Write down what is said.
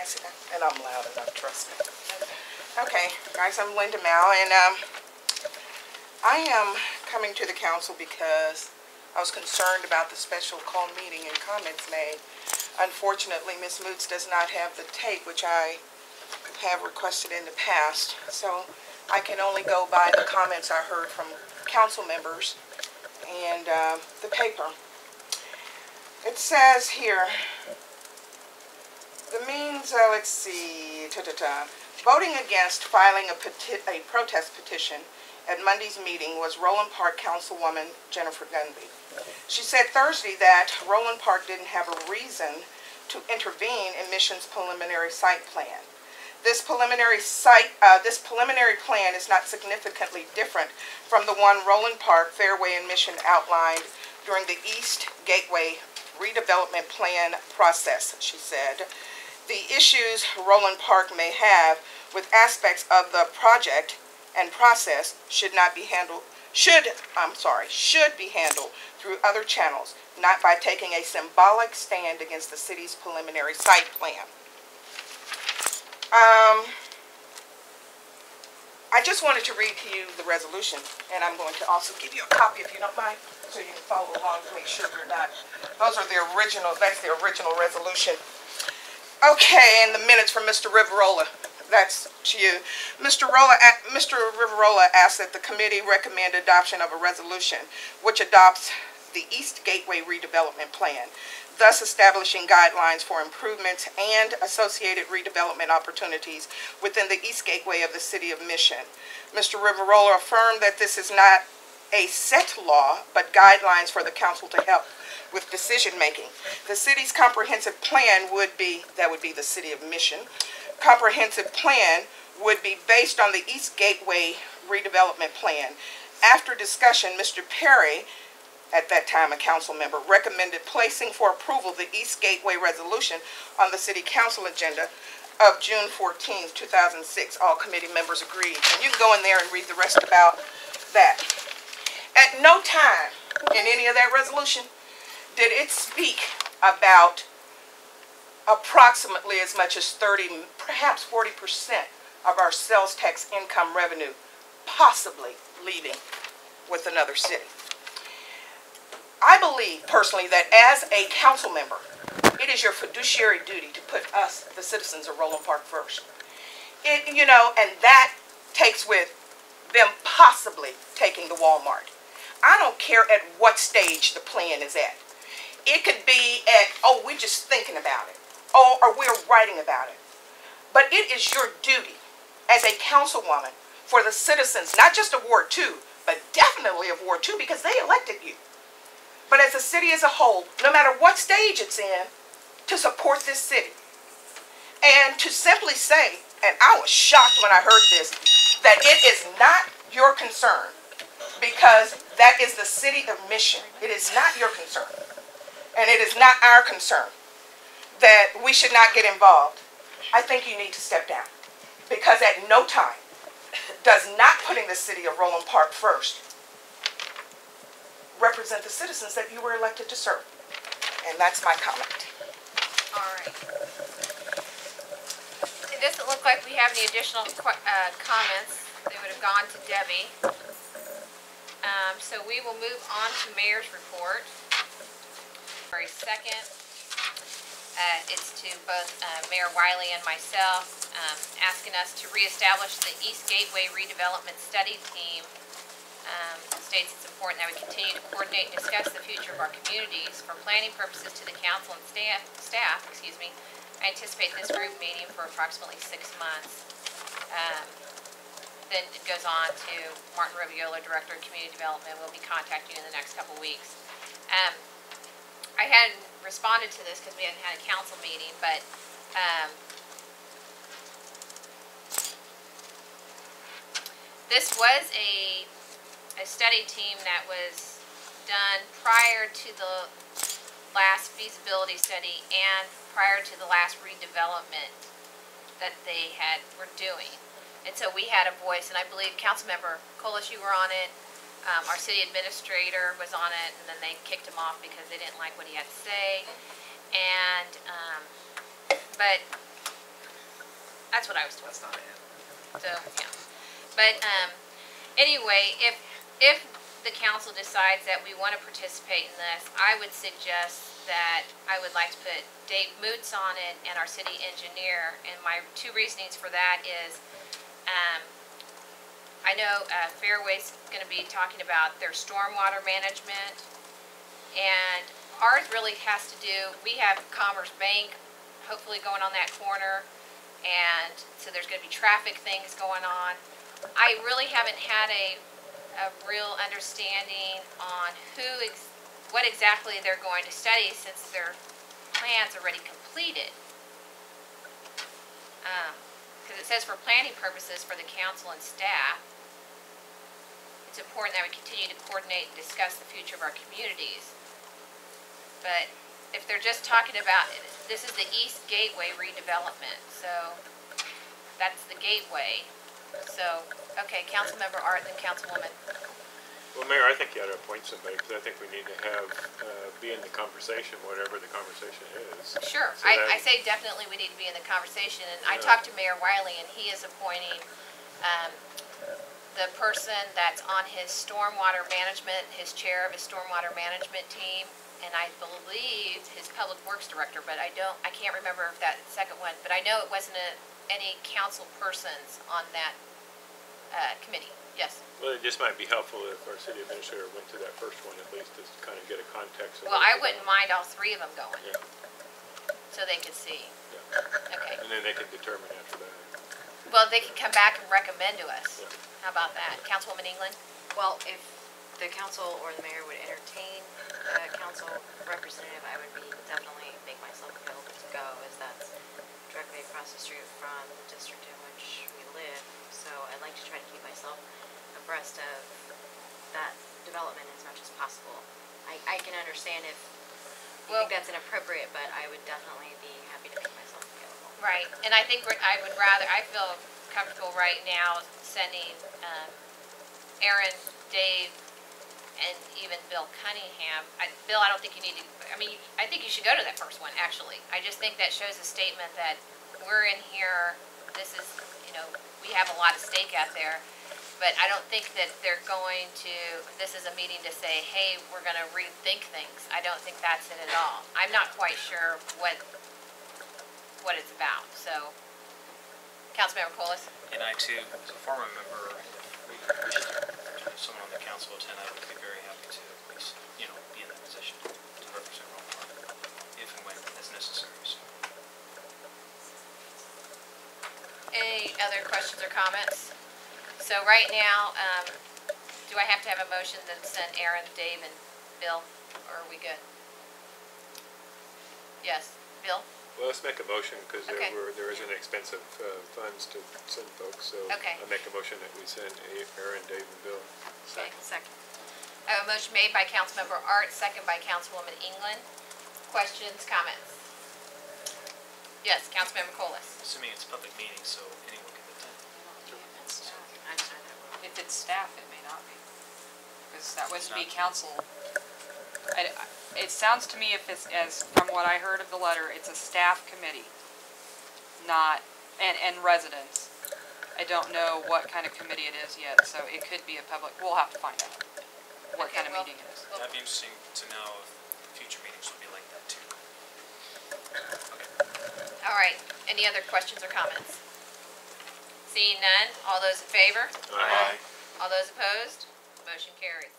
pass it down? And I'm loud enough, trust me. Okay, guys, I'm Linda Mao, and I am coming to the council because I was concerned about the special call meeting and comments made. Unfortunately, Ms. Moots does not have the tape, which I have requested in the past, so I can only go by the comments I heard from council members and the paper. It says here, the means, let's see, voting against filing a protest petition at Monday's meeting was Roeland Park Councilwoman Jennifer Gunby. She said Thursday that Roeland Park didn't have a reason to intervene in Mission's preliminary site plan. This preliminary plan is not significantly different from the one Roeland Park, Fairway, and Mission outlined during the East Gateway redevelopment plan process, she said. The issues Roeland Park may have with aspects of the project and process should be handled through other channels, not by taking a symbolic stand against the city's preliminary site plan. I just wanted to read to you the resolution, and I'm going to also give you a copy if you don't mind, so you can follow along to make sure you're not. Those are the original, that's the original resolution. Okay, and the minutes from Mr. Riverola. That's to you. Mr. Riverola asked that the committee recommend adoption of a resolution which adopts the East Gateway redevelopment plan, thus establishing guidelines for improvements and associated redevelopment opportunities within the East Gateway of the City of Mission. Mr. Riverola affirmed that this is not a set law, but guidelines for the council to help with decision making. The city's comprehensive plan would be the City of Mission. Comprehensive plan would be based on the East Gateway redevelopment plan. After discussion, Mr. Perry, at that time a council member, recommended placing for approval the East Gateway resolution on the city council agenda of June 14, 2006. All committee members agreed. And you can go in there and read the rest about that. At no time in any of that resolution did it speak about approximately as much as 30, perhaps 40% of our sales tax income revenue possibly leaving with another city. I believe personally that as a council member, it is your fiduciary duty to put us, the citizens of Roeland Park, first. And that takes with them possibly taking the Walmart. I don't care at what stage the plan is at. It could be at, oh, we're just thinking about it, or we're writing about it. But it is your duty as a councilwoman for the citizens, not just of Ward 2, but definitely of Ward 2 because they elected you. But as a city as a whole, no matter what stage it's in, to support this city. And to simply say, and I was shocked when I heard this, that it is not your concern because that is the City of Mission. It is not your concern. And it is not our concern that we should not get involved. I think you need to step down because at no time does not putting the city of Roeland Park first represent the citizens that you were elected to serve. And that's my comment. All right. It doesn't look like we have any additional comments. They would have gone to Debbie. So we will move on to Mayor's report. February 2nd. It's to both Mayor Wiley and myself, asking us to reestablish the East Gateway Redevelopment Study Team. States it's important that we continue to coordinate and discuss the future of our communities for planning purposes to the council and staff. I anticipate this group meeting for approximately 6 months. Then it goes on to Martin Roviola, Director of Community Development, will be contacting you in the next couple weeks. I hadn't responded to this because we hadn't had a council meeting, but this was a study team that was done prior to the last feasibility study and prior to the last redevelopment that they were doing. And so we had a voice, and I believe Councilmember Colas, you were on it. Our city administrator was on it, and then they kicked him off because they didn't like what he had to say. And but That's what I was told. That's not it. So, yeah. But, anyway, if the council decides that we want to participate in this, I would suggest that I would like to put Dave Moots on it and our city engineer. And my two reasonings for that is, I know Fairway's going to be talking about their stormwater management, and ours really has to do, we have Commerce Bank hopefully going on that corner, and so there's going to be traffic things going on. I really haven't had a real understanding on what exactly they're going to study, since their plan's already completed. Because it says for planning purposes for the council and staff, it's important that we continue to coordinate and discuss the future of our communities. But if they're just talking about, this is the East Gateway redevelopment, so that's the gateway. So, okay, Councilmember Art, then Councilwoman. Well, Mayor, I think you ought to appoint somebody, because I think we need to have, be in the conversation, whatever the conversation is. Sure, So I say definitely we need to be in the conversation, and I talked to Mayor Wiley, and he is appointing the person that's on his stormwater management, his chair of his stormwater management team, and I believe his public works director, but I can't remember if that second one, but I know it wasn't any council persons on that committee. Yes. Well, it just might be helpful if our city administrator went to that first one, at least to kind of get a context. Well, I wouldn't mind all three of them going, Yeah. so they could see. Yeah. Okay. And then they can determine after that. Well, they can come back and recommend to us. Yeah. How about that? Councilwoman England? Well, if the council or the mayor would entertain a council representative, I would definitely make myself available to go, as that's directly across the street from the district in which we live. So I'd like to try to keep myself abreast of that development as much as possible. I can understand if you think that's inappropriate, but I would definitely be happy to make myself available. Right, and I think I feel comfortable right now sending Aaron, Dave, and even Bill Cunningham. Bill, I don't think you need to, I think you should go to that first one, actually. I just think that shows a statement that we're in here, this is, we have a lot of stake out there, but I don't think that they're going to, this is a meeting to say, hey, we're going to rethink things. I don't think that's it at all. I'm not quite sure what it's about, so. Councilmember Colas? And I too, as a former member, we wish to someone on the council attend, I would be very happy to at least, be in that position to represent Roeland Park, if and when as necessary. So. Any other questions or comments? So right now, do I have to have a motion to send Aaron, Dave, and Bill, or are we good? Yes, Bill? Well, let's make a motion, because Okay. there isn't expensive funds to send folks, so Okay. I make a motion that we send Aaron, Dave, and Bill. Okay. Second. I have a motion made by Councilmember Art, second by Councilwoman England. Questions, comments? Yes, Councilmember Colas. Assuming it's a public meeting, so anyone can attend. I don't know that rule. If it's staff, it may not be, because that wouldn't be not. council. It sounds to me, if it's, as from what I heard of the letter, it's a staff committee, not, and residents. I don't know what kind of committee it is yet, so it could be a public, we'll have to find out what Okay, kind of well- meeting it is. That'd be interesting to know if future meetings will be like that too. All right, any other questions or comments? Seeing none, all those in favor? Aye. All those opposed? Motion carries.